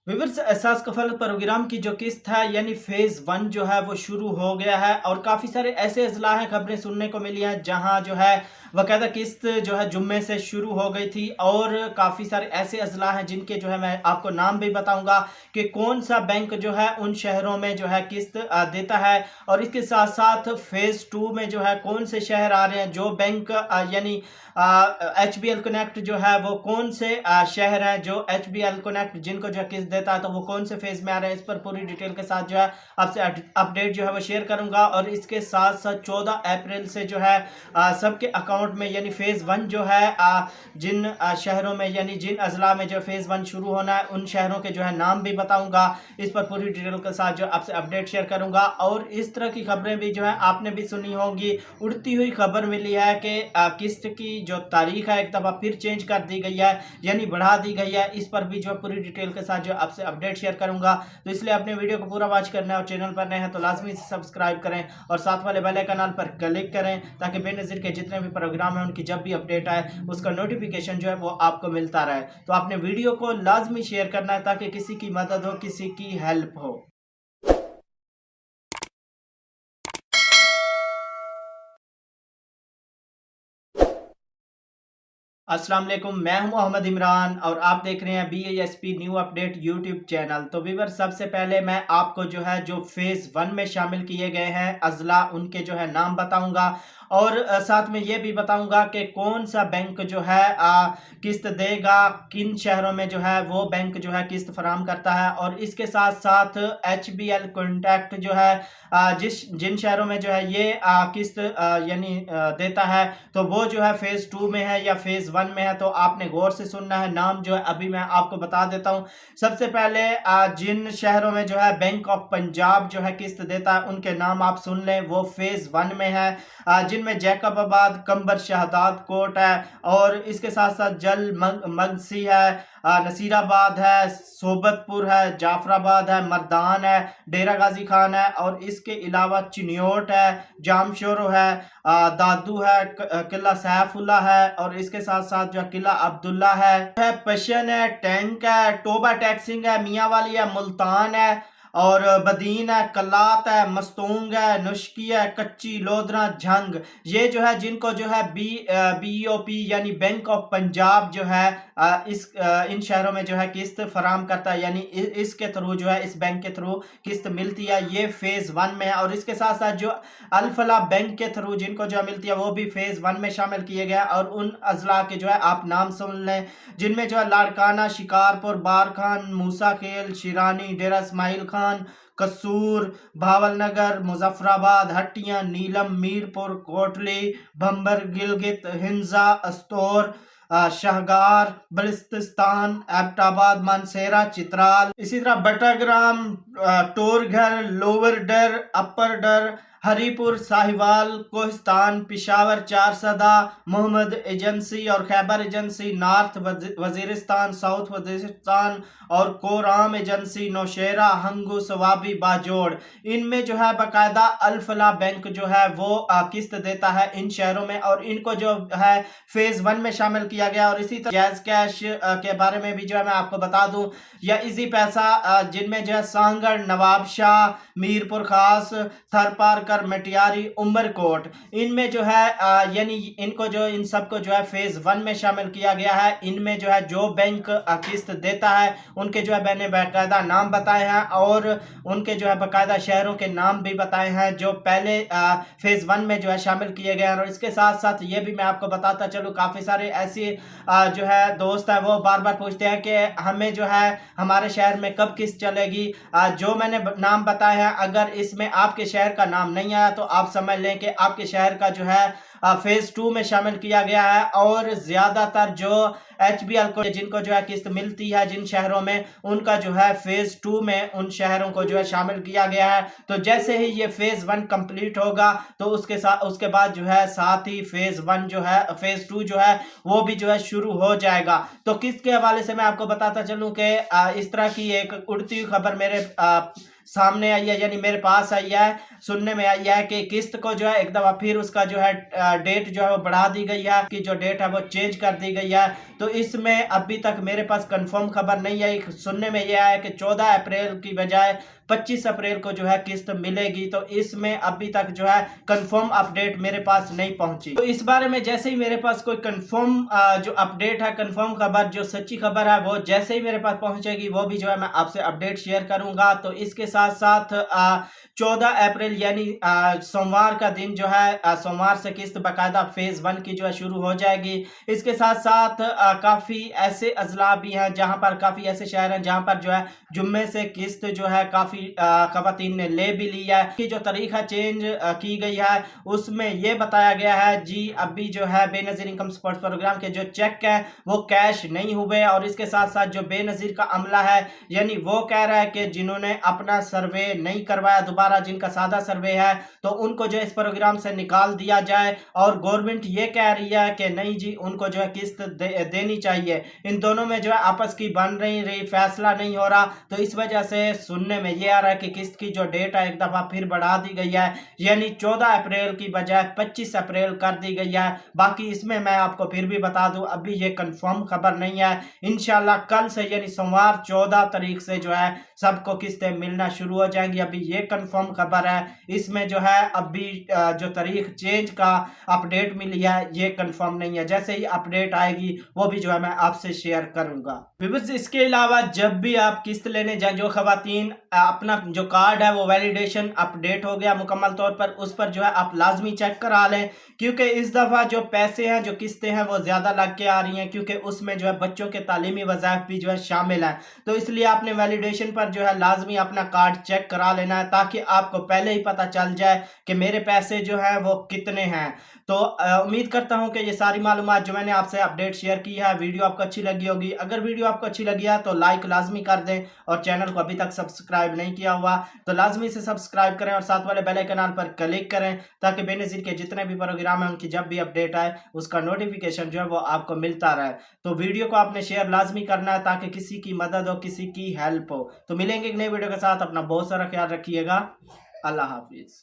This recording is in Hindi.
व्यूअर्स, एहसास कफल प्रोग्राम की जो किस्त है यानी फेज 1 जो है वो शुरू हो गया है और काफ़ी सारे ऐसे अजला हैं, खबरें सुनने को मिली हैं जहां जो है बाकायदा किस्त जो है जुम्मे से शुरू हो गई थी। और काफ़ी सारे ऐसे अजला हैं जिनके जो है मैं आपको नाम भी बताऊंगा कि कौन सा बैंक जो है उन शहरों में जो है किस्त देता है। और इसके साथ साथ फेज 2 में जो है कौन से शहर आ रहे हैं, जो बैंक यानी HBL कनेक्ट जो है वो कौन से शहर हैं जो HBL कनेक्ट जिनको जो है किस्त देता है, तो वो कौन से फेज में आ रहे हैं, इस पर पूरी डिटेल के साथ जो है आपसे अपडेट जो है वो शेयर करूंगा। और इसके साथ साथ 14 अप्रैल से जो है सबके अकाउंट में यानी फेज 1 जो है जिन शहरों में यानी जिन अजला में जो फेज 1 शुरू होना है उन शहरों के जो है नाम भी बताऊंगा। इस पर पूरी डिटेल के साथ जो आपसे अपडेट शेयर करूंगा। और इस तरह की खबरें भी जो है आपने भी सुनी होंगी। उड़ती हुई खबर मिली है कि किस्त की जो तारीख है एक दफ़ा फिर चेंज कर दी गई है यानी बढ़ा दी गई है। इस पर भी जो पूरी डिटेल के साथ जो आपसे अपडेट शेयर करूंगा, तो इसलिए अपने वीडियो को पूरा वॉच करना है और चैनल पर नए हैं तो लाजमी से सब्सक्राइब करें और साथ वाले बेल आइकन पर क्लिक करें ताकि बेनज़ीर के जितने भी प्रोग्राम हैं उनकी जब भी अपडेट आए उसका नोटिफिकेशन जो है वो आपको मिलता रहे। तो आपने वीडियो को लाजमी शेयर करना है ताकि किसी की मदद हो, किसी की हेल्प हो। अस्सलाम वालेकुम, मैं हूं मोहम्मद इमरान और आप देख रहे हैं BASP new update YouTube channel. तो व्यूअर, सबसे पहले मैं आपको जो है जो फेज़ 1 में शामिल किए गए हैं अजला उनके जो है नाम बताऊंगा और साथ में ये भी बताऊंगा कि कौन सा बैंक जो है किस्त देगा, किन शहरों में जो है वो बैंक जो है किस्त फराम करता है। और इसके साथ साथ HBL कॉन्टैक्ट जो है जिन शहरों में जो है ये किस्त यानी देता है, तो वो जो है फेज़ 2 में है या फेज़ 1 में है, तो आपने गौर से सुनना है। नाम जो है अभी मैं आपको बता देता हूँ। सबसे पहले जिन शहरों में जो है बैंक ऑफ पंजाब जो है किस्त देता है उनके नाम आप सुन लें, वो फेज़ 1 में है। जिनमें जैकबाबाद, कंबर शहदाद कोट है और इसके साथ साथ जल मगसी है, नसीराबाद है, सोबतपुर है, जाफराबाद है, मर्दान है, डेरा गाजी खान है और इसके अलावा चिन्योट है, जामशोरो है, दादू है, किला सैफुल्ला है और इसके साथ साथ जो किला अब्दुल्ला है, पशन है, टैंक है, टोबा टैक्सिंग है, मियाँ वाली है, मुल्तान है और बदीन है, कलात है, मस्तूंग है, नुश्की है, कच्ची, लोधरा, झंग। ये जो है जिनको जो है BOP यानी बैंक ऑफ पंजाब जो है इन शहरों में जो है किस्त फराम करता है यानी इसके थ्रू जो है इस बैंक के थ्रू किस्त मिलती है। ये फेज़ 1 में है। और इसके साथ साथ जो अल-फलाह बैंक के थ्रू जिनको जो मिलती है वो भी फेज़ 1 में शामिल किए गए। और उन अजला के जो है आप नाम सुन लें, जिनमें जो है लाड़काना, शिकारपुर, बारखान, मूसा खेल, शिरानी, डेरा इस्माइल खान, कसूर, भावलनगर, मुजफ्फराबाद, हट्टियां, नीलम, मीरपुर, कोटली, भंबर, गिलगित, हिंजा, अस्तौर, शाहगार, बलिस्तिस्तान, एबटाबाद, मानसेरा, चित्राल, इसी तरह बटाग्राम, टोरघर, लोअर डर, अपर डर, हरीपुर, साहिवाल, कोहिस्तान, पिशावर, चारसदा, मोहम्मद एजेंसी और Khyber agency, north Waziristan, south Waziristan और कोराम एजेंसी, नौशेरा, हंगू, सवाबी, बाजोड़। इनमें जो है बाकायदा अल-फलाह बैंक जो है वो किस्त देता है इन शहरों में और इनको जो है फेज़ 1 में शामिल किया गया। और इसी तरह जैज कैश के बारे में भी जो है मैं आपको बता दूं, या इजी पैसा जिनमें जो है सांगड़, नवाबशाह, मीरपुर खास, थरपारकर, मटियारी, उमरकोट, इनमें जो है यानी इनको जो इन सबको जो है फेज़ 1 में शामिल किया गया है। इनमें जो है जो बैंक किस्त देता है उनके जो है मैंने बाकायदा नाम बताए हैं और उनके जो है बाकायदा शहरों के नाम भी बताए हैं जो पहले फेज़ 1 में जो है शामिल किए गए हैं। और इसके साथ साथ ये भी मैं आपको बताता चलूँ, काफ़ी सारे ऐसे जो है दोस्त है वो बार बार पूछते हैं कि हमें जो है हमारे शहर में कब किस्त चलेगी। जो मैंने नाम बताए हैं, अगर इसमें आपके शहर का नाम नहीं आया तो आप समझ लें कि आपके शहर का जो है फेज़ 2 में शामिल किया गया है। और ज़्यादातर जो HBL को जिनको जो है किस्त मिलती है जिन शहरों में, उनका जो है फेज़ 2 में उन शहरों को जो है शामिल किया गया है। तो जैसे ही ये फेज़ 1 कंप्लीट होगा तो उसके बाद जो है साथ ही फेज़ 1 जो है फेज़ 2 जो है वो भी जो है शुरू हो जाएगा। तो किस्त के हवाले से मैं आपको बताता चलूँ कि इस तरह की एक उड़ती हुई खबर मेरे सामने आई है, यानी मेरे पास आई है, सुनने में आई है कि किस्त को जो है एक दफा फिर उसका जो है डेट जो है वो बढ़ा दी गई है, कि जो डेट है वो चेंज कर दी गई है। तो इसमें अभी तक मेरे पास कंफर्म खबर नहीं आई। सुनने में यह आया कि 14 अप्रैल की बजाय 25 अप्रैल को जो है किस्त मिलेगी। तो इसमें अभी तक जो है कंफर्म अपडेट मेरे पास नहीं पहुंची। तो इस बारे में जैसे ही मेरे पास कोई कंफर्म जो अपडेट है, कंफर्म खबर, जो सच्ची खबर है, वो जैसे ही मेरे पास पहुंचेगी वो भी जो है मैं आपसे अपडेट शेयर करूंगा। तो इसके साथ साथ 14 अप्रैल यानी सोमवार का दिन जो है, सोमवार से किस्त बाकायदा फेज 1 की जो है शुरू हो जाएगी। इसके साथ साथ काफ़ी ऐसे अजला भी हैं जहां पर, काफ़ी ऐसे शहर हैं जहां पर जो है जुम्मे से किस्त जो है काफ़ी खवातीन ने ले भी ली है। कि जो तरीका चेंज की गई है उसमें यह बताया गया है जी, अभी जो है बेनज़ीर इनकम सपोर्ट प्रोग्राम के जो चेक है वो कैश नहीं हुए। और इसके साथ साथ जो बेनज़ीर का अमला है, यानी वो कह रहा है कि जिन्होंने अपना सर्वे नहीं करवाया दोबारा, जिनका सादा सर्वे है, तो उनको जो इस प्रोग्राम से निकाल दिया जाए। और गवर्नमेंट ये कह रही है कि नहीं जी, उनको जो है किस्त देनी चाहिए। इन दोनों में जो है आपस की बन रही फैसला नहीं हो रहा। तो इस वजह से सुनने में ये आ रहा है कि किस्त की जो डेट है एक दफ़ा फिर बढ़ा दी गई है, यानी 14 अप्रैल की बजाय 25 अप्रैल कर दी गई है। बाकी इसमें मैं आपको फिर भी बता दूं, अभी ये कंफर्म खबर नहीं है। इंशाल्लाह कल से यानी सोमवार 14 तारीख से जो है सबको किस्तें मिलना शुरू हो जाएंगी। अभी ये कंफर्म खबर है, इसमें जो है अभी जो तारीख चेंज का अपडेट मिली है ये कंफर्म नहीं है। जैसे ही अपडेट आएगी वो भी जो है मैं आपसे शेयर करूंगा। इसके अलावा जब भी आप किस्त लेने जाए, जो खवातीन अपना जो कार्ड है वो वैलिडेशन अपडेट हो गया मुकम्मल तौर पर, उस पर जो है आप लाजमी चेक करा लें, क्योंकि इस दफ़ा जो पैसे हैं, जो किस्तें हैं वो ज़्यादा लग के आ रही हैं, क्योंकि उसमें जो है बच्चों के तालीमी वज़ाइफ भी जो है शामिल है। तो इसलिए आपने वैलिडेशन पर जो है लाजमी अपना कार्ड चेक करा लेना है, ताकि आपको पहले ही पता चल जाए कि मेरे पैसे जो हैं वो कितने हैं। तो उम्मीद करता हूं कि ये सारी मालूमात जो मैंने आपसे अपडेट शेयर की है, वीडियो आपको अच्छी लगी होगी। अगर वीडियो आपको अच्छी लगी है तो लाइक लाजमी कर दें, और चैनल को अभी तक सब्सक्राइब नहीं किया हुआ तो लाजमी से सब्सक्राइब करें, और साथ वाले बेल आइकन पर क्लिक करें, ताकि बेनज़ीर के जितने भी प्रोग्राम हैं उनकी जब भी अपडेट आए उसका नोटिफिकेशन जो है वो आपको मिलता रहे। तो वीडियो को आपने शेयर लाजमी करना है, ताकि किसी की मदद हो, किसी की हेल्प हो। तो मिलेंगे एक नई वीडियो के साथ, अपना बहुत सारा ख्याल रखिएगा। अल्लाह हाफिज़।